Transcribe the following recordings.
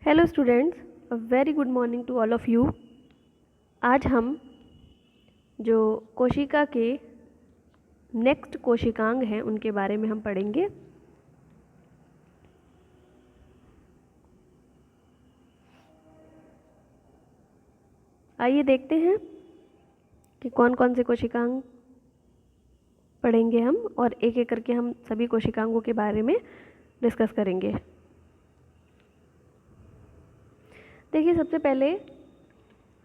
Hello students, a very good morning to all of you. आज हम जो कोशिका के नेक्स्ट कोशिकांग हैं उनके बारे में हम पढ़ेंगे। आइए देखते हैं कि कौन कौन से कोशिकांग पढ़ेंगे हम, और एक एक करके हम सभी कोशिकांगों के बारे में डिस्कस करेंगे। देखिए, सबसे पहले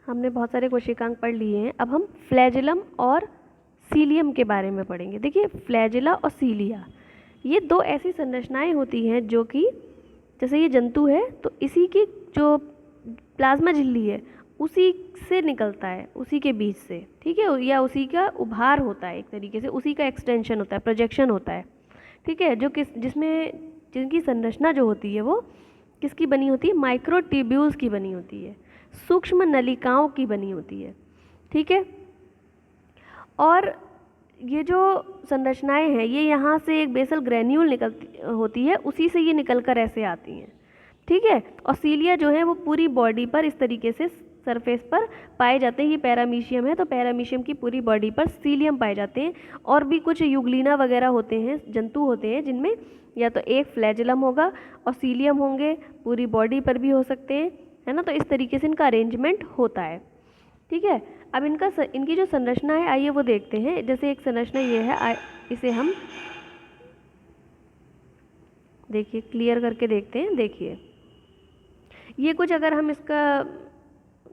हमने बहुत सारे कोशिकांग पढ़ लिए हैं। अब हम फ्लैजिलम और सीलियम के बारे में पढ़ेंगे। देखिए, फ्लैजिला और सीलिया ये दो ऐसी संरचनाएं होती हैं जो कि जैसे ये जंतु है तो इसी की जो प्लाज्मा झिल्ली है उसी से निकलता है, उसी के बीच से, ठीक है, या उसी का उभार होता है, एक तरीके से उसी का एक्सटेंशन होता है, प्रोजेक्शन होता है, ठीक है, जो जिसमें जिनकी संरचना जो होती है वो किसकी बनी होती है? माइक्रोट्यूब्यूल्स की बनी होती है, सूक्ष्म नलिकाओं की बनी होती है, ठीक है। और ये जो संरचनाएं हैं ये यहाँ से एक बेसल ग्रेन्यूल निकलती होती है, उसी से ये निकल कर ऐसे आती हैं, ठीक है। और सीलिया जो है वो पूरी बॉडी पर इस तरीके से सरफेस पर पाए जाते हैं। ये पैरामीशियम है तो पैरामीशियम की पूरी बॉडी पर सीलियम पाए जाते हैं। और भी कुछ यूग्लिना वगैरह होते हैं, जंतु होते हैं, जिनमें या तो एक फ्लैजिलम होगा और सीलियम होंगे, पूरी बॉडी पर भी हो सकते हैं, है ना। तो इस तरीके से इनका अरेंजमेंट होता है, ठीक है। अब इनकी जो संरचना है आइए वो देखते हैं। जैसे एक संरचना ये है, इसे हम देखिए क्लियर करके देखते हैं। देखिए ये कुछ, अगर हम इसका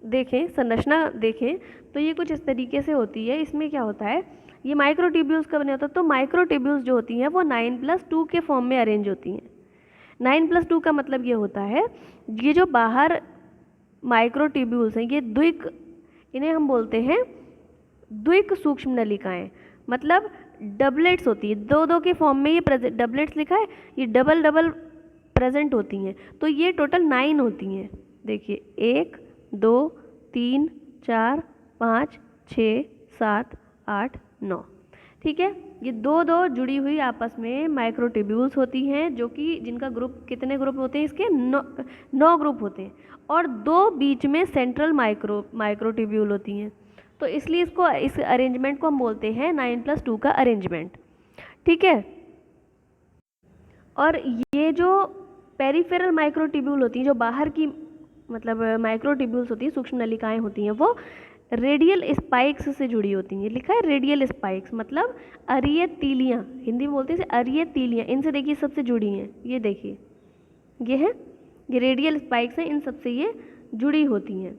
देखें, संरचना देखें तो ये कुछ इस तरीके से होती है। इसमें क्या होता है, ये माइक्रोट्यूब्यूल्स का बने होता है। तो माइक्रोट्यूब्यूल्स जो होती हैं वो 9+2 के फॉर्म में अरेंज होती हैं। 9+2 का मतलब ये होता है, ये जो बाहर माइक्रोट्यूब्यूल्स हैं ये द्विक, इन्हें हम बोलते हैं द्विक सूक्ष्म नलिकाएं, मतलब डबलेट्स होती है। दो दो के फॉर्म में ये डबलेट्स लिखा है, ये डबल डबल प्रेजेंट होती हैं। तो ये टोटल 9 होती हैं। देखिए 1 2 3 4 5 6 7 8 9, ठीक है। ये दो दो जुड़ी हुई आपस में माइक्रोट्यूब्यूल्स होती हैं, जो कि जिनका ग्रुप, कितने ग्रुप होते हैं इसके? 9 ग्रुप होते हैं। और दो बीच में सेंट्रल माइक्रोट्यूब्यूल होती हैं। तो इसलिए इस अरेंजमेंट को हम बोलते हैं 9+2 का अरेंजमेंट, ठीक है। और ये जो पेरिफेरल माइक्रोट्यूब्यूल होती हैं, जो बाहर की मतलब माइक्रोट्यूब्यूल्स होती हैं, सूक्ष्म नलिकाएं होती हैं, वो रेडियल स्पाइक्स से जुड़ी होती हैं। लिखा है रेडियल स्पाइक्स, मतलब अरीय तीलियाँ, हिंदी में बोलते हैं अरीय तीलियाँ। इनसे देखिए सबसे जुड़ी हैं, ये देखिए ये है, ये रेडियल स्पाइक्स हैं, इन सबसे ये जुड़ी होती हैं।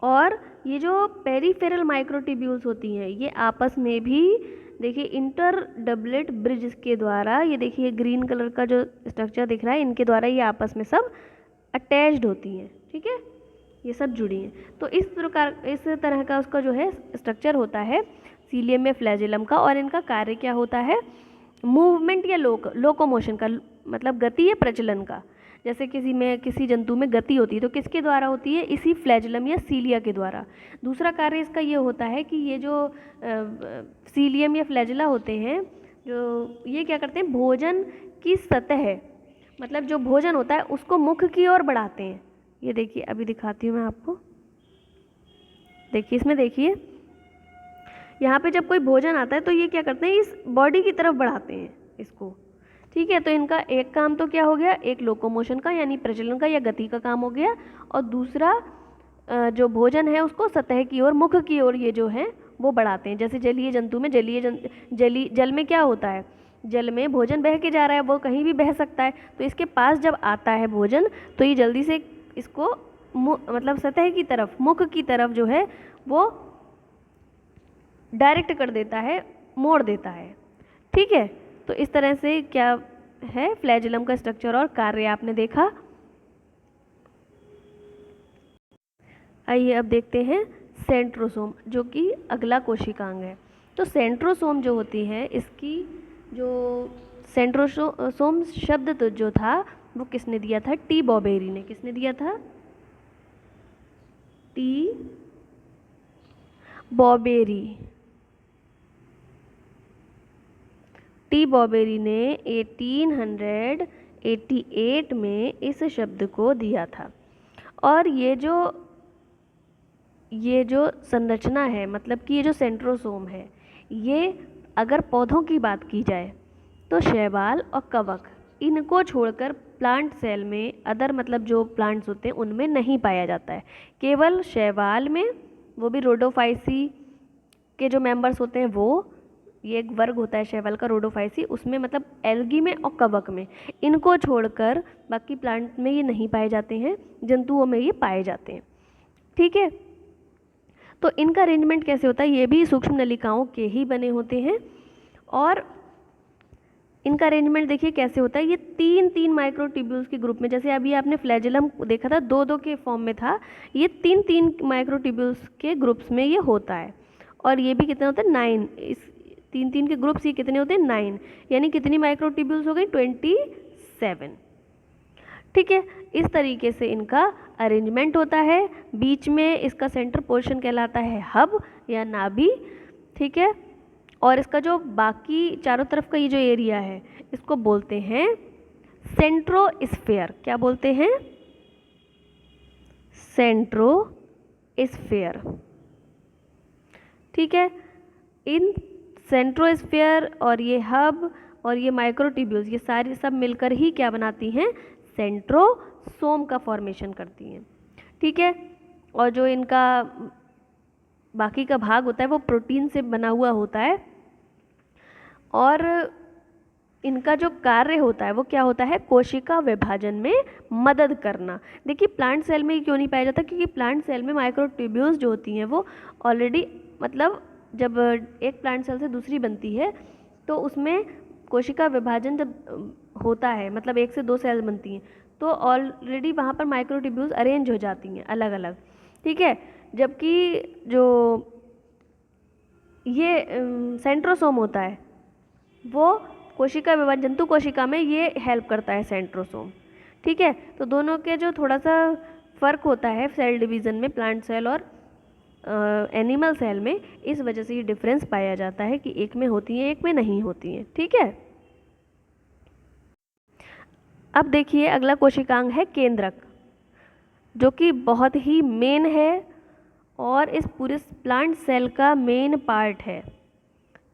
और ये जो पेरिफेरल माइक्रोट्यूब्यूल्स होती हैं ये आपस में भी देखिए इंटर डबलेट ब्रिज के द्वारा, ये देखिए ग्रीन कलर का जो स्ट्रक्चर दिख रहा है, इनके द्वारा ये आपस में सब अटैच्ड होती हैं, ठीक है, ये सब जुड़ी हैं। तो इस तरह का उसका जो है स्ट्रक्चर होता है सीलियम में फ्लैजिलम का। और इनका कार्य क्या होता है? मूवमेंट या लोकोमोशन का, मतलब गति या प्रचलन का। जैसे किसी जंतु में गति होती है तो किसके द्वारा होती है? इसी फ्लैजिलम या सीलिया के द्वारा। दूसरा कार्य इसका ये होता है कि ये जो सीलियम या फ्लैजिला होते हैं, जो ये क्या करते हैं, भोजन की सतह, मतलब जो भोजन होता है उसको मुख की ओर बढ़ाते हैं। ये देखिए, अभी दिखाती हूँ मैं आपको। देखिए इसमें, देखिए यहाँ पे जब कोई भोजन आता है तो ये क्या करते हैं, इस बॉडी की तरफ बढ़ाते हैं इसको, ठीक है। तो इनका एक काम तो क्या हो गया, एक लोकोमोशन का यानी प्रचलन का या गति का काम हो गया, और दूसरा जो भोजन है उसको सतह की ओर, मुख की ओर ये जो है वो बढ़ाते हैं। जैसे जलीय जंतु में जल में क्या होता है, जल में भोजन बह के जा रहा है, वो कहीं भी बह सकता है, तो इसके पास जब आता है भोजन तो ये जल्दी से इसको मतलब सतह की तरफ, मुख की तरफ जो है वो डायरेक्ट कर देता है, मोड़ देता है, ठीक है। तो इस तरह से क्या है फ्लैजिलम का स्ट्रक्चर और कार्य आपने देखा। आइए अब देखते हैं सेंट्रोसोम, जो कि अगला कोशिकांग है। तो सेंट्रोसोम जो होती है, इसकी जो सेंट्रोसोम शब्द तो जो था वो किसने दिया था? टी बॉबेरी ने। किसने दिया था? टी बॉबेरी। टी बॉबेरी ने 1889 1888 में इस शब्द को दिया था। और ये जो संरचना है, मतलब कि ये जो सेंट्रोसोम है, ये अगर पौधों की बात की जाए तो शैवाल और कवक, इनको छोड़कर प्लांट सेल में अदर मतलब जो प्लांट्स होते हैं उनमें नहीं पाया जाता है। केवल शैवाल में, वो भी रोडोफाइसी के जो मेंबर्स होते हैं वो, ये एक वर्ग होता है शैवाल का रोडोफाइसी, उसमें मतलब एल्गी में और कवक में, इनको छोड़कर बाकी प्लांट में ये नहीं पाए जाते हैं, जंतुओं में ये पाए जाते हैं। ठीक है, तो इनका अरेंजमेंट कैसे होता है, ये भी सूक्ष्म नलिकाओं के ही बने होते हैं। और इनका अरेंजमेंट देखिए कैसे होता है, ये 3-3 माइक्रोट्यूब्यूल्स के ग्रुप में, जैसे अभी आपने फ्लैजेलम देखा था 2-2 के फॉर्म में था, ये 3-3 माइक्रोट्यूब्यूल्स के ग्रुप्स में ये होता है। और ये भी कितना होता है 9, इस 3-3 के ग्रुप्स ये कितने होते हैं 9, यानी कितनी माइक्रोट्यूब्यूल्स हो गई 27। ठीक है, इस तरीके से इनका अरेंजमेंट होता है। बीच में इसका सेंटर पोर्शन कहलाता है हब या नाभि। ठीक है, और इसका जो बाकी चारों तरफ का ये जो एरिया है इसको बोलते हैं सेंट्रोस्फेयर। क्या बोलते हैं, सेंट्रोस्फेयर। ठीक है, इन सेंट्रोस्फेयर और ये हब और ये माइक्रोट्यूब्यूल्स, ये सारी सब मिलकर ही क्या बनाती हैं, सेंट्रोसोम का फॉर्मेशन करती हैं। ठीक है, और जो इनका बाकी का भाग होता है वो प्रोटीन से बना हुआ होता है। और इनका जो कार्य होता है वो क्या होता है, कोशिका विभाजन में मदद करना। देखिए प्लांट सेल में क्यों नहीं पाया जाता, क्योंकि प्लांट सेल में माइक्रोट्यूब्यूल्स जो होती हैं वो ऑलरेडी, मतलब जब एक प्लांट सेल से दूसरी बनती है तो उसमें कोशिका विभाजन जब होता है, मतलब 1 से 2 सेल बनती हैं, तो ऑलरेडी वहाँ पर माइक्रोट्यूब्यूल्स अरेंज हो जाती हैं अलग अलग। ठीक है, जबकि जो ये सेंट्रोसोम होता है वो कोशिका विभाजन, जंतु कोशिका में ये हेल्प करता है सेंट्रोसोम। ठीक है, तो दोनों के जो थोड़ा सा फ़र्क होता है सेल डिवीज़न में, प्लांट सेल और एनिमल सेल में, इस वजह से ये डिफरेंस पाया जाता है कि एक में होती हैं एक में नहीं होती हैं। ठीक है, अब देखिए अगला कोशिकांग है केंद्रक, जो कि बहुत ही मेन है और इस पूरे प्लांट सेल का मेन पार्ट है।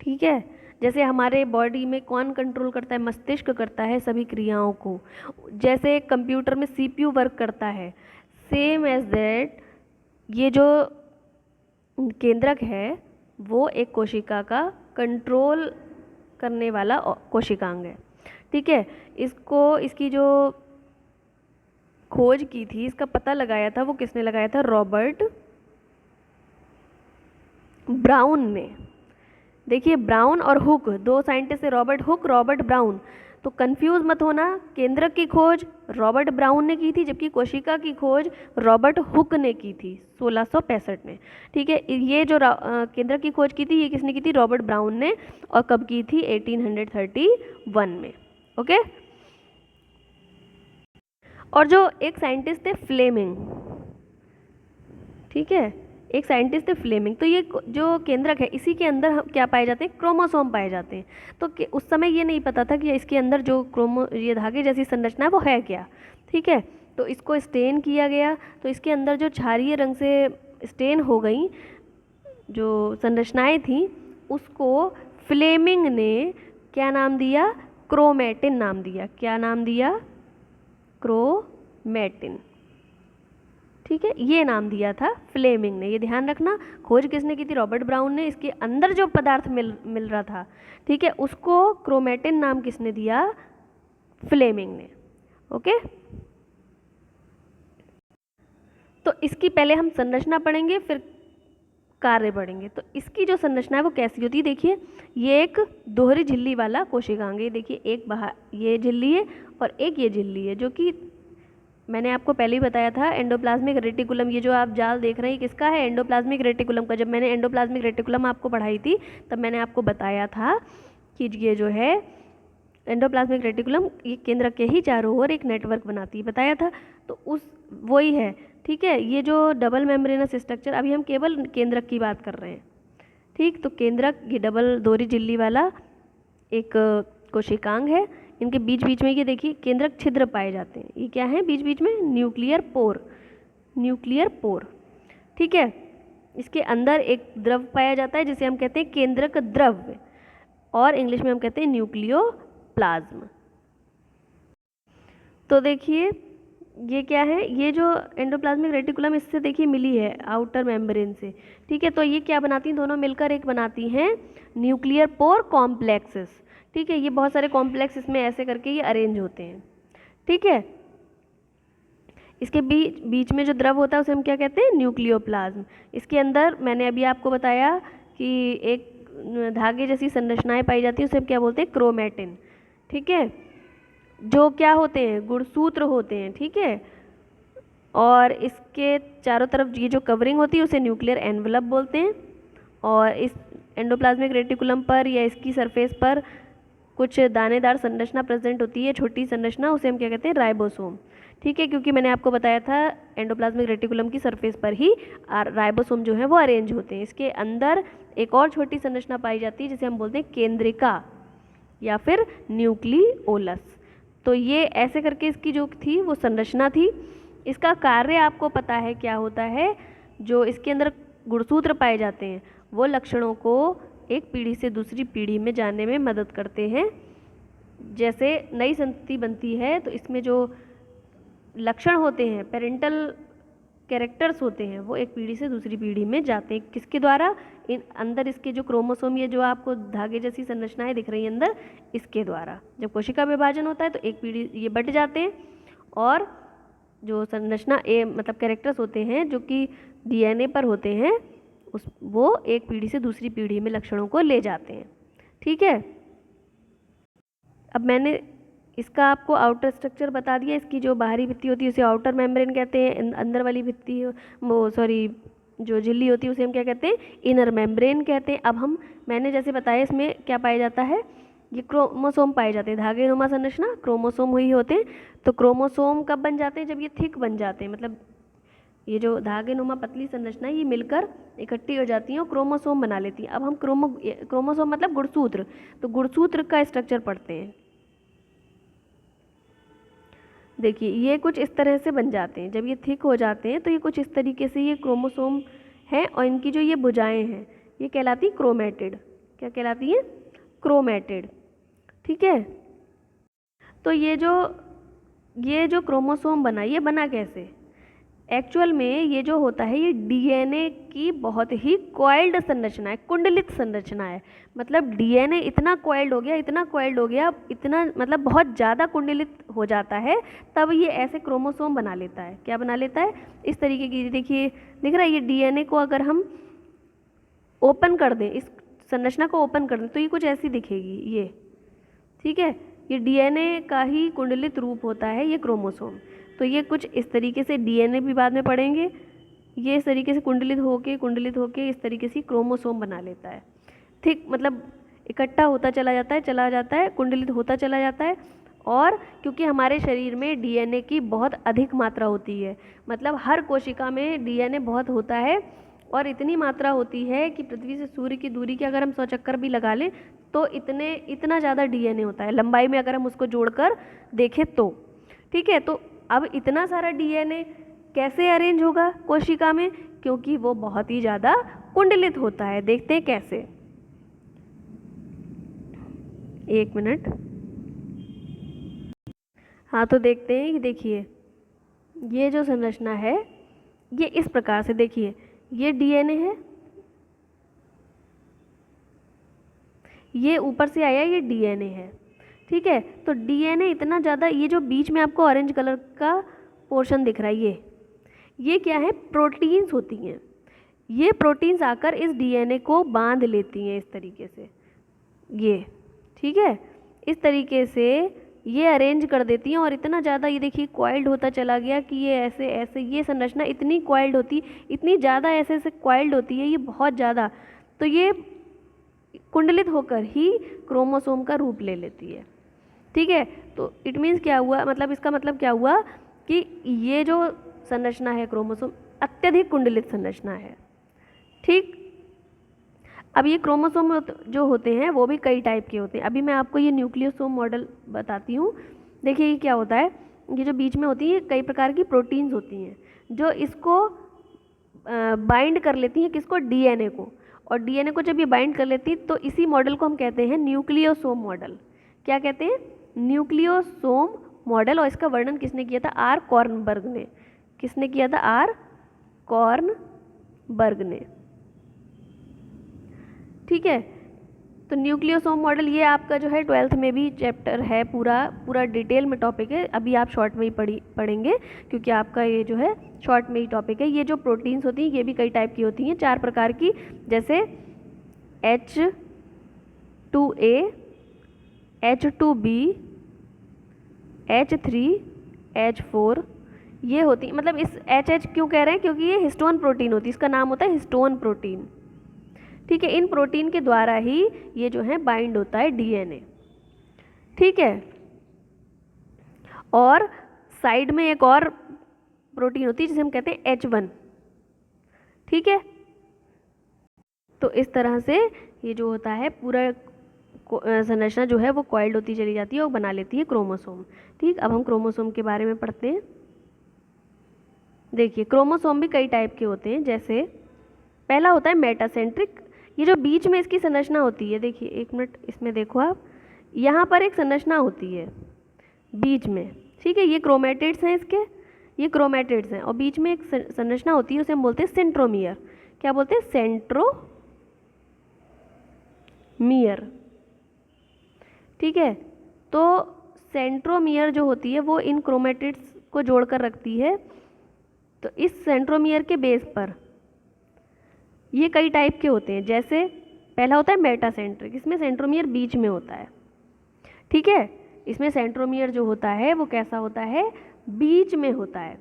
ठीक है, जैसे हमारे बॉडी में कौन कंट्रोल करता है, मस्तिष्क करता है सभी क्रियाओं को, जैसे कंप्यूटर में सीपीयू वर्क करता है, सेम एज दैट ये जो केंद्रक है वो एक कोशिका का कंट्रोल करने वाला कोशिकांग है। ठीक है, इसकी जो खोज की थी, इसका पता लगाया था, वो किसने लगाया था, रॉबर्ट ब्राउन ने। देखिए ब्राउन और हुक, 2 साइंटिस्ट है, रॉबर्ट हुक, रॉबर्ट ब्राउन, तो कंफ्यूज मत होना, केंद्रक की खोज रॉबर्ट ब्राउन ने की थी, जबकि कोशिका की खोज रॉबर्ट हुक ने की थी 1665 में। ठीक है, ये जो केंद्रक की खोज की थी ये किसने की थी, रॉबर्ट ब्राउन ने, और कब की थी, 1831 में। ओके, और जो एक साइंटिस्ट थे फ्लेमिंग, ठीक है, एक साइंटिस्ट थे फ्लेमिंग, तो ये जो केंद्रक है इसी के अंदर हम क्या पाए जाते हैं, क्रोमोसोम पाए जाते हैं। तो उस समय ये नहीं पता था कि इसके अंदर जो ये धागे जैसी संरचना है वो है क्या। ठीक है, तो इसको स्टेन किया गया, तो इसके अंदर जो क्षारीय रंग से स्टेन हो गई जो संरचनाएं थी, उसको फ्लेमिंग ने क्या नाम दिया, क्रोमेटिन नाम दिया। क्या नाम दिया, क्रोमेटिन। ठीक है, ये नाम दिया था फ्लेमिंग ने, ये ध्यान रखना। खोज किसने की थी, रॉबर्ट ब्राउन ने। इसके अंदर जो पदार्थ मिल रहा था, ठीक है, उसको क्रोमेटिन नाम किसने दिया, फ्लेमिंग ने। ओके, तो इसकी पहले हम संरचना पढ़ेंगे फिर कार्य पढ़ेंगे। तो इसकी जो संरचना है वो कैसी होती है, देखिए ये एक दोहरी झिल्ली वाला कोशिकांग है। देखिए एक बाहर ये झिल्ली है और एक ये झिल्ली है, जो कि मैंने आपको पहले ही बताया था, एंडोप्लाज्मिक रेटिकुलम। ये जो आप जाल देख रहे हैं किसका है, एंडोप्लाज्मिक रेटिकुलम का। जब मैंने एंडोप्लाज्मिक रेटिकुलम आपको पढ़ाई थी तब मैंने आपको बताया था कि ये जो है एंडोप्लाज्मिक रेटिकुलम, ये केंद्रक के ही चारों ओर एक नेटवर्क बनाती है, बताया था। तो वही है। ठीक है, ये जो डबल मेम्ब्रेनस स्ट्रक्चर, अभी हम केवल केंद्रक की बात कर रहे हैं। ठीक, तो केंद्रक ये डबल दोहरी झिल्ली वाला एक कोशिकांग है। इनके बीच बीच में ये देखिए केंद्रक छिद्र पाए जाते हैं। ये क्या है बीच बीच में? Nuclear pore, nuclear pore. ठीक है, इसके अंदर एक द्रव पाया जाता है जिसे हम कहते हैं केंद्रक द्रव्य, और इंग्लिश में हम कहते हैं न्यूक्लियोप्लाज्म। तो देखिए ये क्या है, ये जो एंडोप्लाज्मिक रेटिकुलम इससे देखिए मिली है आउटर मेम्ब्रेन से। ठीक है, तो ये क्या बनाती हैं? दोनों मिलकर एक बनाती हैं न्यूक्लियर पोर कॉम्प्लेक्सेस। ठीक है, ये बहुत सारे कॉम्प्लेक्स इसमें ऐसे करके ये अरेंज होते हैं। ठीक है, इसके बीच बीच में जो द्रव होता है उसे हम क्या कहते हैं? न्यूक्लियोप्लाज्म। इसके अंदर मैंने अभी आपको बताया कि एक धागे जैसी संरचनाएं पाई जाती हैं, उसे हम क्या बोलते हैं? क्रोमैटिन। ठीक है, जो क्या होते हैं? गुणसूत्र होते हैं। ठीक है, और इसके चारों तरफ ये जो कवरिंग होती है उसे न्यूक्लियर एनवलप बोलते हैं। और इस एंडोप्लाज्मिक रेटिकुलम पर या इसकी सरफेस पर कुछ दानेदार संरचना प्रेजेंट होती है, छोटी संरचना, उसे हम क्या कहते हैं? राइबोसोम। ठीक है, क्योंकि मैंने आपको बताया था एंडोप्लाज्मिक रेटिकुलम की सरफेस पर ही राइबोसोम जो है वो अरेंज होते हैं। इसके अंदर एक और छोटी संरचना पाई जाती है जिसे हम बोलते हैं केंद्रिका या फिर न्यूक्लियोलस। तो ये ऐसे करके इसकी जो थी वो संरचना थी। इसका कार्य आपको पता है क्या होता है? जो इसके अंदर गुणसूत्र पाए जाते हैं वो लक्षणों को एक पीढ़ी से दूसरी पीढ़ी में जाने में मदद करते हैं। जैसे नई संतति बनती है तो इसमें जो लक्षण होते हैं, पेरेंटल कैरेक्टर्स होते हैं, वो एक पीढ़ी से दूसरी पीढ़ी में जाते हैं। किसके द्वारा? इन अंदर इसके जो क्रोमोसोम, ये जो आपको धागे जैसी संरचनाएं दिख रही हैं अंदर, इसके द्वारा जब कोशिका विभाजन होता है तो एक पीढ़ी ये बट जाते हैं, और जो संरचना मतलब कैरेक्टर्स होते हैं जो कि डीएनए पर होते हैं वो एक पीढ़ी से दूसरी पीढ़ी में लक्षणों को ले जाते हैं। ठीक है, अब मैंने इसका आपको आउटर स्ट्रक्चर बता दिया। इसकी जो बाहरी भित्ति होती है उसे आउटर मेम्ब्रेन कहते हैं, अंदर वाली भित्ति जो झिल्ली होती है उसे हम क्या कहते हैं? इनर मेम्ब्रेन कहते हैं। अब मैंने जैसे बताया इसमें क्या पाया जाता है? ये क्रोमोसोम पाए जाते हैं, धागे नुमा संरचना, क्रोमोसोम हुई होते हैं। तो क्रोमोसोम कब बन जाते हैं? जब ये थिक बन जाते हैं, मतलब ये जो धागे नुमा पतली संरचना ये मिलकर इकट्ठी हो जाती हैं और क्रोमोसोम बना लेती हैं। अब हम क्रोमोसोम मतलब गुणसूत्र, तो गुणसूत्र का स्ट्रक्चर पढ़ते हैं। देखिए ये कुछ इस तरह से बन जाते हैं, जब ये थिक हो जाते हैं तो ये कुछ इस तरीके से ये क्रोमोसोम हैं, और इनकी जो ये भुजाएं हैं ये कहलाती क्रोमेटिड। क्या कहलाती है? क्रोमेटिड। ठीक है, तो ये जो क्रोमोसोम बना, ये बना कैसे? एक्चुअल में ये जो होता है ये डीएनए की बहुत ही कॉइल्ड संरचना है, कुंडलित संरचना है। मतलब डीएनए इतना कॉइल्ड हो गया, इतना मतलब बहुत ज़्यादा कुंडलित हो जाता है, तब ये ऐसे क्रोमोसोम बना लेता है। क्या बना लेता है? इस तरीके की, देखिए दिख रहा है, ये डीएनए को अगर हम ओपन कर दें, इस संरचना को ओपन कर दें तो ये कुछ ऐसी दिखेगी ये। ठीक है, ये डीएनए का ही कुंडलित रूप होता है ये क्रोमोसोम। तो ये कुछ इस तरीके से, डीएनए भी बाद में पढ़ेंगे, ये इस तरीके से कुंडलित होके इस तरीके से क्रोमोसोम बना लेता है। ठीक, मतलब इकट्ठा होता चला जाता है, कुंडलित होता चला जाता है। और क्योंकि हमारे शरीर में डीएनए की बहुत अधिक मात्रा होती है, मतलब हर कोशिका में डीएनए बहुत होता है, और इतनी मात्रा होती है कि पृथ्वी से सूर्य की दूरी के अगर हम 100 चक्कर भी लगा लें तो इतना ज़्यादा डीएनए होता है लंबाई में, अगर हम उसको जोड़कर देखें तो। ठीक है, तो अब इतना सारा डीएनए कैसे अरेंज होगा कोशिका में? क्योंकि वो बहुत ही ज़्यादा कुंडलित होता है। देखते हैं कैसे, एक मिनट। हाँ, तो देखते हैं कि देखिए ये जो संरचना है ये इस प्रकार से, देखिए ये डीएनए है, ये ऊपर से आया, ये डीएनए है। ठीक है, तो डीएनए इतना ज़्यादा, ये जो बीच में आपको ऑरेंज कलर का पोर्शन दिख रहा है ये क्या है? प्रोटीन्स होती हैं। ये प्रोटीन्स आकर इस डीएनए को बांध लेती हैं इस तरीके से, ये। ठीक है, इस तरीके से ये अरेंज कर देती हैं, और इतना ज़्यादा ये देखिए कॉइल्ड होता चला गया कि ये ऐसे ये संरचना इतनी कॉइल्ड होती, इतनी ज़्यादा ऐसे कॉइल्ड होती है ये बहुत ज़्यादा, तो ये कुंडलित होकर ही क्रोमोसोम का रूप ले लेती है। ठीक है, तो इट मीन्स क्या हुआ, मतलब इसका मतलब क्या हुआ कि ये जो संरचना है क्रोमोसोम अत्यधिक कुंडलित संरचना है। ठीक, अब ये क्रोमोसोम जो होते हैं वो भी कई टाइप के होते हैं। अभी मैं आपको ये न्यूक्लियोसोम मॉडल बताती हूँ। देखिए ये क्या होता है, ये जो बीच में होती है कई प्रकार की प्रोटीन्स होती हैं जो इसको बाइंड कर लेती हैं, किसको, डीएनए को। और डीएनए को जब ये बाइंड कर लेती है तो इसी मॉडल को हम कहते हैं न्यूक्लियोसोम मॉडल। क्या कहते हैं, न्यूक्लियोसोम मॉडल। और इसका वर्णन किसने किया था, आर कॉर्नबर्ग ने। किसने किया था, आर कॉर्नबर्ग ने। ठीक है, तो न्यूक्लियोसोम मॉडल ये आपका जो है 12th में भी चैप्टर है, पूरा डिटेल में टॉपिक है। अभी आप शॉर्ट में ही पढ़ेंगे क्योंकि आपका ये जो है शॉर्ट में ही टॉपिक है। ये जो प्रोटीन्स होती हैं ये भी कई टाइप की होती हैं, 4 प्रकार की, जैसे H2A, H2B, H3, H4 ये होती, मतलब इस H क्यों कह रहे हैं, क्योंकि ये हिस्टोन प्रोटीन होती है, इसका नाम होता है हिस्टोन प्रोटीन। ठीक है, इन प्रोटीन के द्वारा ही ये जो है बाइंड होता है डीएनए। ठीक है, और साइड में एक और प्रोटीन होती है जिसे हम कहते हैं H1। ठीक है, तो इस तरह से ये जो होता है पूरा संरचना जो है वो कॉइल्ड होती चली जाती है और बना लेती है क्रोमोसोम। ठीक, अब हम क्रोमोसोम के बारे में पढ़ते हैं। देखिए क्रोमोसोम भी कई टाइप के होते हैं, जैसे पहला होता है मेटासेंट्रिक। ये जो बीच में इसकी संरचना होती है, देखिए एक मिनट इसमें देखो आप, यहाँ पर एक संरचना होती है बीच में। ठीक है, ये क्रोमेटिड्स हैं इसके, ये क्रोमेटिड्स हैं, और बीच में एक संरचना होती है उसे हम बोलते हैं सेंट्रोमियर। क्या बोलते हैं, सेंट्रोमियर। ठीक है, तो सेंट्रोमियर जो होती है वो इन क्रोमेटिड्स को जोड़कर रखती है। तो इस सेंट्रोमियर के बेस पर ये कई टाइप के होते हैं, जैसे पहला होता है मेटासेंट्रिक, इसमें सेंट्रोमियर बीच में होता है। ठीक है, इसमें सेंट्रोमियर जो होता है वो कैसा होता है, बीच में होता है,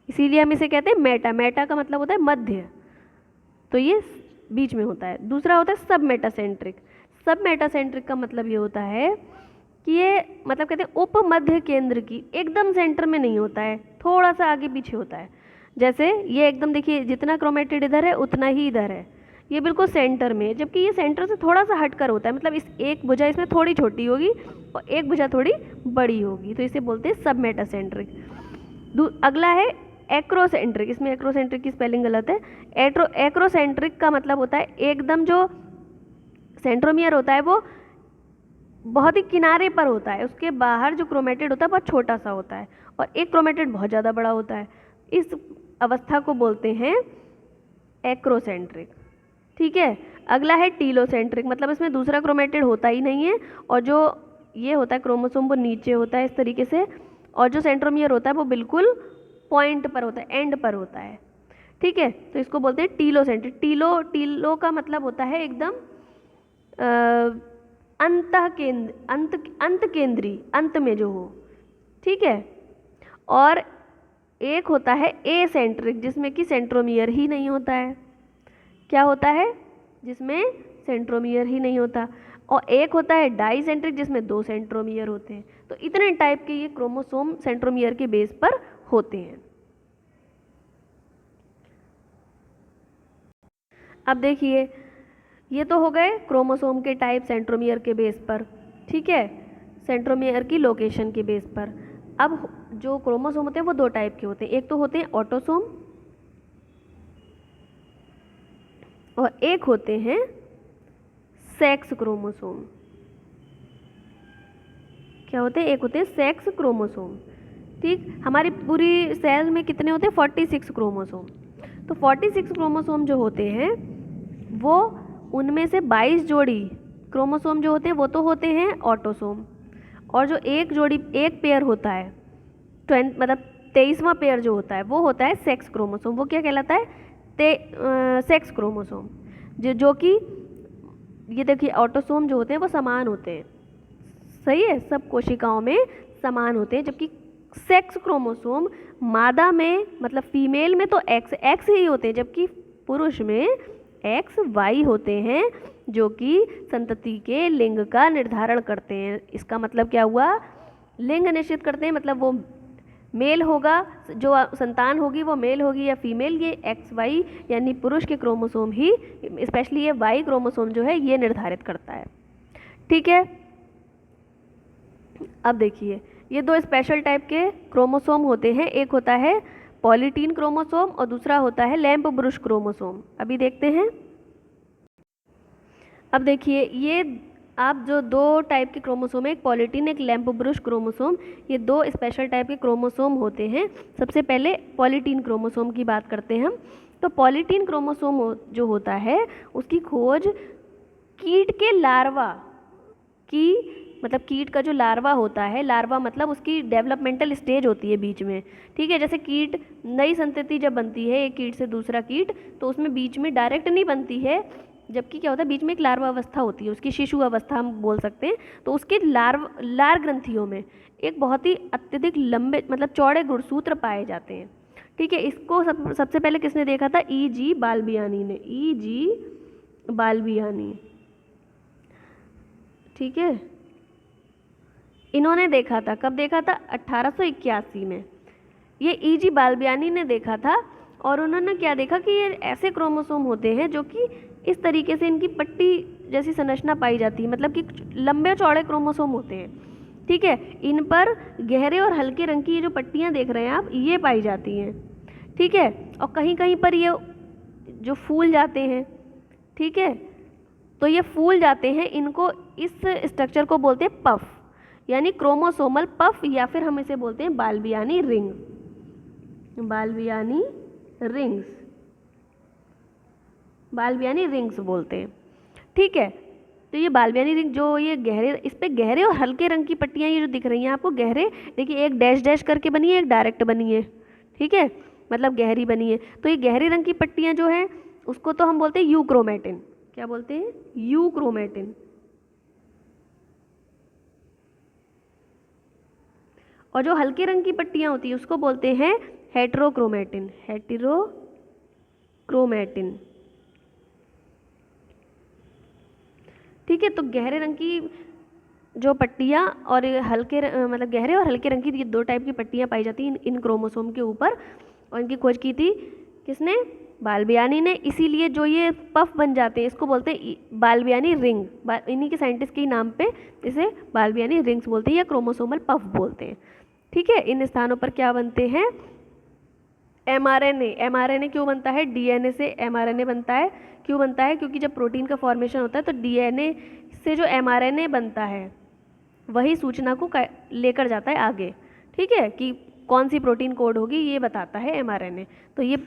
इसीलिए हम इसे कहते हैं मेटा। मेटा का मतलब होता है मध्य, तो ये बीच में होता है। दूसरा होता है सब मेटासेंट्रिक। सब मेटासेंट्रिक का मतलब ये होता है कि ये मतलब कहते हैं उप मध्य केंद्र की, एकदम सेंटर में नहीं होता है, थोड़ा सा आगे पीछे होता है। जैसे ये एकदम देखिए जितना क्रोमेटिड इधर है उतना ही इधर है, ये बिल्कुल सेंटर में है, जबकि ये सेंटर से थोड़ा सा हटकर होता है, मतलब इस एक भुजा इसमें थोड़ी छोटी होगी और एक भुजा थोड़ी बड़ी होगी, तो इसे बोलते हैं सब मेटासेंट्रिक। अगला है एक्रोसेंट्रिक। इसमें एक्रोसेंट्रिक की स्पेलिंग गलत है। एक्रोसेंट्रिक का मतलब होता है एकदम जो सेंट्रोमियर होता है वो बहुत ही किनारे पर होता है, उसके बाहर जो क्रोमेटिड होता है बहुत छोटा सा होता है और एक क्रोमेटिड बहुत ज़्यादा बड़ा होता है। इस अवस्था को बोलते हैं एक्रोसेंट्रिक। ठीक है, अगला है टीलोसेंट्रिक, मतलब इसमें दूसरा क्रोमेटिड होता ही नहीं है और जो ये होता है क्रोमोसोम वो नीचे होता है इस तरीके से, और जो सेंट्रोमियर होता है वो बिल्कुल पॉइंट पर होता है, एंड पर होता है। ठीक है, तो इसको बोलते हैं टीलोसेंट्रिक। टीलो का मतलब होता है एकदम अंत केंद्री, अंत में जो हो। ठीक है, और एक होता है एसेंट्रिक जिसमें कि सेंट्रोमियर ही नहीं होता है। क्या होता है, जिसमें सेंट्रोमियर ही नहीं होता। और एक होता है डाइसेंट्रिक जिसमें 2 सेंट्रोमियर होते हैं। तो इतने टाइप के ये क्रोमोसोम सेंट्रोमियर के बेस पर होते हैं। अब देखिए ये तो हो गए क्रोमोसोम के टाइप सेंट्रोमियर के बेस पर। ठीक है, सेंट्रोमियर की लोकेशन के बेस पर। अब जो क्रोमोसोम होते हैं वो 2 टाइप के होते हैं, एक तो होते हैं ऑटोसोम और एक होते हैं सेक्स क्रोमोसोम। क्या होते हैं, एक होते हैं सेक्स क्रोमोसोम। ठीक, हमारी पूरी सेल में कितने होते हैं, 46 क्रोमोसोम। तो 46 क्रोमोसोम जो होते हैं वो उनमें से 22 जोड़ी क्रोमोसोम जो होते हैं वो तो होते हैं ऑटोसोम, और जो एक पेयर होता है मतलब 23वां पेयर जो होता है वो होता है सेक्स क्रोमोसोम। वो क्या कहलाता है, सेक्स क्रोमोसोम। जो कि ये देखिए ऑटोसोम जो होते हैं वो समान होते हैं, सही है, सब कोशिकाओं में समान होते हैं, जबकि सेक्स क्रोमोसोम मादा में मतलब फीमेल में तो एक्स ही होते हैं, जबकि पुरुष में XY होते हैं, जो कि संतति के लिंग का निर्धारण करते हैं। इसका मतलब क्या हुआ, लिंग निश्चित करते हैं, मतलब वो मेल होगा, जो संतान होगी वो मेल होगी या फीमेल, ये XY यानी पुरुष के क्रोमोसोम ही, स्पेशली ये Y क्रोमोसोम जो है ये निर्धारित करता है। ठीक है, अब देखिए ये दो स्पेशल टाइप के क्रोमोसोम होते हैं, एक होता है पॉलीटीन क्रोमोसोम और दूसरा होता है लैम्प ब्रुश क्रोमोसोम। अभी देखते हैं। अब देखिए ये आप जो दो टाइप के क्रोमोसोम है, एक पॉलीटीन एक लैम्प ब्रुश क्रोमोसोम, ये दो स्पेशल टाइप के क्रोमोसोम होते हैं। सबसे पहले पॉलीटीन क्रोमोसोम की बात करते हैं हम। तो पॉलीटीन क्रोमोसोम जो होता है उसकी खोज कीट के लार्वा की, मतलब कीट का जो लार्वा होता है, लार्वा मतलब उसकी डेवलपमेंटल स्टेज होती है बीच में। ठीक है, जैसे कीट नई संतति जब बनती है एक कीट से दूसरा कीट, तो उसमें बीच में डायरेक्ट नहीं बनती है, जबकि क्या होता है बीच में एक लार्वा अवस्था होती है, उसकी शिशु अवस्था हम बोल सकते हैं। तो उसके लार ग्रंथियों में एक बहुत ही अत्यधिक लंबे मतलब चौड़े गुणसूत्र पाए जाते हैं। ठीक है, इसको सबसे पहले किसने देखा था? E.G. बाल्बियानी ने, E.G. बाल्बियानी। ठीक है, इन्होंने देखा था, कब देखा था? 1881 में ये E.G. बाल्बियानी ने देखा था। और उन्होंने क्या देखा कि ये ऐसे क्रोमोसोम होते हैं जो कि इस तरीके से इनकी पट्टी जैसी संरचना पाई जाती है, मतलब कि लंबे चौड़े क्रोमोसोम होते हैं। ठीक है, इन पर गहरे और हल्के रंग की ये जो पट्टियाँ देख रहे हैं आप, ये पाई जाती हैं। ठीक है, और कहीं कहीं पर ये जो फूल जाते हैं, ठीक है, तो ये फूल जाते हैं, इनको इस स्ट्रक्चर को बोलते हैं पफ, यानी क्रोमोसोमल पफ, या फिर हम इसे बोलते हैं बाल्बियानी रिंग, बाल्बियानी रिंग्स, बाल्बियानी रिंग्स बोलते हैं। ठीक है, तो ये बाल्बियानी रिंग जो ये गहरे, इस पे गहरे और हल्के रंग की पट्टियाँ ये जो दिख रही हैं आपको, गहरे देखिए, एक डैश डैश करके बनी है, एक डायरेक्ट बनी है। ठीक है, मतलब गहरी बनी है। तो ये गहरे रंग की पट्टियाँ जो हैं उसको तो हम बोलते हैं यूक्रोमेटिन। क्या बोलते हैं? यूक्रोमेटिन। और जो हल्के रंग की पट्टियाँ होती हैं उसको बोलते हैं हेटेरोक्रोमेटिन, हेटेरोक्रोमेटिन। ठीक है, तो गहरे रंग की जो पट्टियाँ और हल्के मतलब गहरे और हल्के रंग की ये दो टाइप की पट्टियाँ पाई जाती हैं इन क्रोमोसोम के ऊपर, और इनकी खोज की थी किसने? बाल्बियानी ने। इसीलिए जो ये पफ बन जाते हैं इसको बोलते हैं बाल्बियानी रिंग, इन्हीं के साइंटिस्ट के नाम पे इसे बाल्बियानी रिंग्स बोलते हैं या क्रोमोसोमल पफ बोलते हैं। ठीक है, इन स्थानों पर क्या बनते हैं? mRNA। mRNA क्यों बनता है? DNA से mRNA बनता है। क्यों बनता है? क्योंकि जब प्रोटीन का फॉर्मेशन होता है तो DNA से जो mRNA बनता है वही सूचना को लेकर जाता है आगे। ठीक है, कि कौन सी प्रोटीन कोड होगी ये बताता है mRNA। तो ये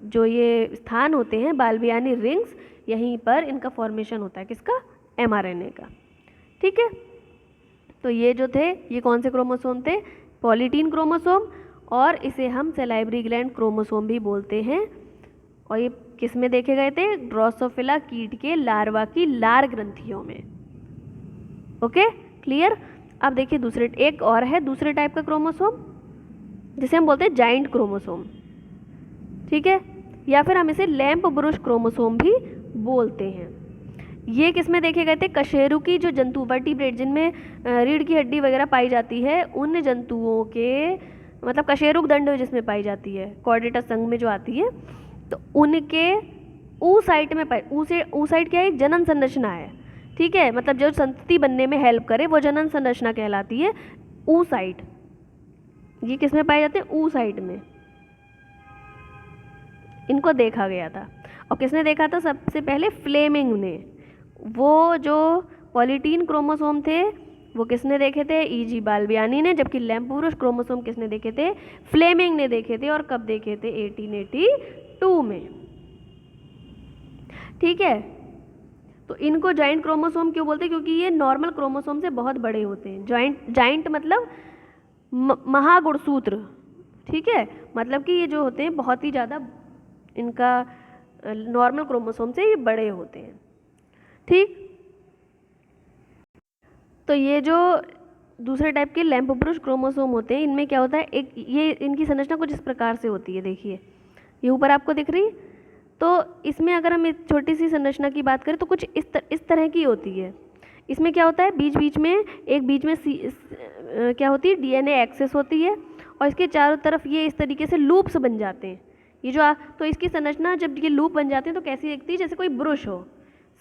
जो ये स्थान होते हैं बाल्बियानी रिंग्स, यहीं पर इनका फॉर्मेशन होता है, किसका? mRNA का। ठीक है, तो ये जो थे ये कौन से क्रोमोसोम थे? पॉलीटीन क्रोमोसोम, और इसे हम सलाइवरी ग्लैंड क्रोमोसोम भी बोलते हैं। और ये किस में देखे गए थे? ड्रोसोफिला कीट के लार्वा की लार ग्रंथियों में। Okay, clear. अब देखिए दूसरे, एक और है दूसरे टाइप का क्रोमोसोम जिसे हम बोलते हैं जाइंट क्रोमोसोम। ठीक है, या फिर हम इसे लैम्प ब्रुश क्रोमोसोम भी बोलते हैं। ये किस में देखे गए थे? कशेरुकी जो जंतु, वर्टिब्रेट, जिनमें रीढ़ की हड्डी वगैरह पाई जाती है, उन जंतुओं के, मतलब कशेरुक दंड जिसमें पाई जाती है, कॉर्डेटस संघ में जो आती है, तो उनके ऊसाइट में ऊसाइट क्या है? एक जनन संरचना है। ठीक है, मतलब जो संतति बनने में हेल्प करे वो जनन संरचना कहलाती है ऊसाइट। ये किस में पाए जाते हैं? ऊसाइट में। इनको देखा गया था। और किसने देखा था? सबसे पहले फ्लेमिंग ने। वो जो पॉलीटीन क्रोमोसोम थे वो किसने देखे थे? E.G. बाल्बियानी ने। जबकि लैम्प ब्रुश क्रोमोसोम किसने देखे थे? फ्लेमिंग ने देखे थे। और कब देखे थे? 1882 में। ठीक है, तो इनको जाइंट क्रोमोसोम क्यों बोलते हैं? क्योंकि ये नॉर्मल क्रोमोसोम से बहुत बड़े होते हैं। जाइंट मतलब महागुणसूत्र। ठीक है, मतलब कि ये जो होते हैं बहुत ही ज़्यादा, इनका नॉर्मल क्रोमोसोम से ये बड़े होते हैं। ठीक, तो ये जो दूसरे टाइप के लैम्प ब्रुश क्रोमोसोम होते हैं, इनमें क्या होता है? एक ये इनकी संरचना कुछ इस प्रकार से होती है, देखिए ये ऊपर आपको दिख रही। तो इसमें अगर हम एक छोटी सी संरचना की बात करें तो कुछ इस तरह की होती है। इसमें क्या होता है? बीच बीच में क्या होती है? DNA एक्सेस होती है, और इसके चारों तरफ ये इस तरीके से लूप्स बन जाते हैं। ये जो तो इसकी संरचना जब ये लूप बन जाते हैं तो कैसी दिखती है, जैसे कोई ब्रश हो,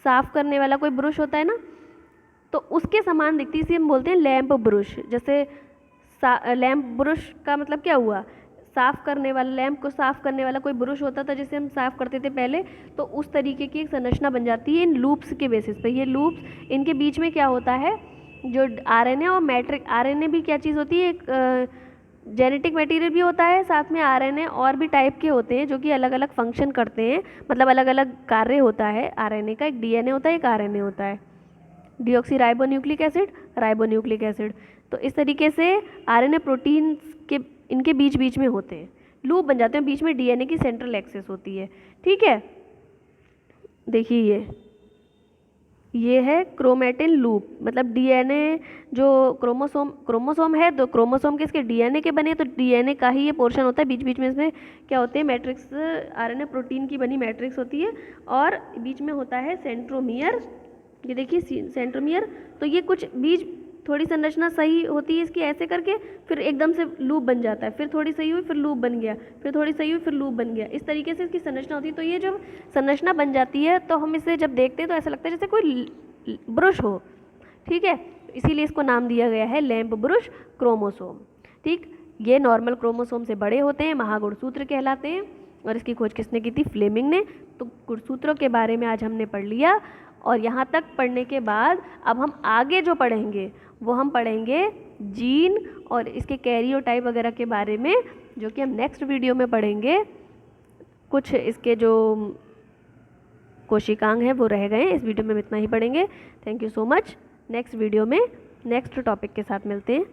साफ करने वाला कोई ब्रश होता है ना, तो उसके समान दिखती है। इसे हम बोलते हैं लैंप ब्रश। जैसे लैंप ब्रश का मतलब क्या हुआ, साफ़ करने वाला, लैंप को साफ़ करने वाला कोई ब्रश होता था जिसे हम साफ़ करते थे पहले, तो उस तरीके की एक संरचना बन जाती है इन लूप्स के बेसिस पे। ये लूप्स, इनके बीच में क्या होता है, जो आरएनए और मैट्रिक, आरएनए भी क्या चीज़ होती है, एक जेनेटिक मटेरियल भी होता है, साथ में आरएनए और भी टाइप के होते हैं जो कि अलग अलग फंक्शन करते हैं, मतलब अलग अलग कार्य होता है आरएनए का। एक डीएनए होता है, एक आरएनए होता है, deoxy ribonucleic acid, ribonucleic acid. तो इस तरीके से आरएनए प्रोटीन के इनके बीच बीच में होते हैं, लूप बन जाते हैं, बीच में डीएनए की सेंट्रल एक्सेस होती है। ठीक है, देखिए ये है क्रोमेटिन लूप, मतलब डीएनए जो क्रोमोसोम है, तो क्रोमोसोम के इसके डीएनए के बने, तो डीएनए का ही ये पोर्शन होता है। बीच बीच में इसमें क्या होते हैं, मैट्रिक्स, आरएनए प्रोटीन की बनी मैट्रिक्स होती है, और बीच में होता है सेंट्रोमियर। ये देखिए सेंट्रोमियर। तो ये कुछ बीच थोड़ी संरचना सही होती है इसकी, ऐसे करके फिर एकदम से लूप बन जाता है, फिर थोड़ी सही हुई फिर लूप बन गया, फिर थोड़ी सही हुई फिर लूप बन गया, इस तरीके से इसकी संरचना होती है। तो ये जब संरचना बन जाती है तो हम इसे जब देखते हैं तो ऐसा लगता है जैसे कोई ब्रश हो। ठीक है, इसीलिए इसको नाम दिया गया है लैंप ब्रश क्रोमोसोम। ठीक, ये नॉर्मल क्रोमोसोम से बड़े होते हैं, महागुणसूत्र कहलाते हैं, और इसकी खोज किसने की थी, फ्लेमिंग ने। तो गुणसूत्रों के बारे में आज हमने पढ़ लिया, और यहाँ तक पढ़ने के बाद अब हम आगे जो पढ़ेंगे वो हम पढ़ेंगे जीन और इसके कैरियोटाइप वगैरह के बारे में, जो कि हम नेक्स्ट वीडियो में पढ़ेंगे। कुछ इसके जो कोशिकांग हैं वो रह गए, इस वीडियो में हम इतना ही पढ़ेंगे। Thank you so much. Next video में नेक्स्ट टॉपिक के साथ मिलते हैं।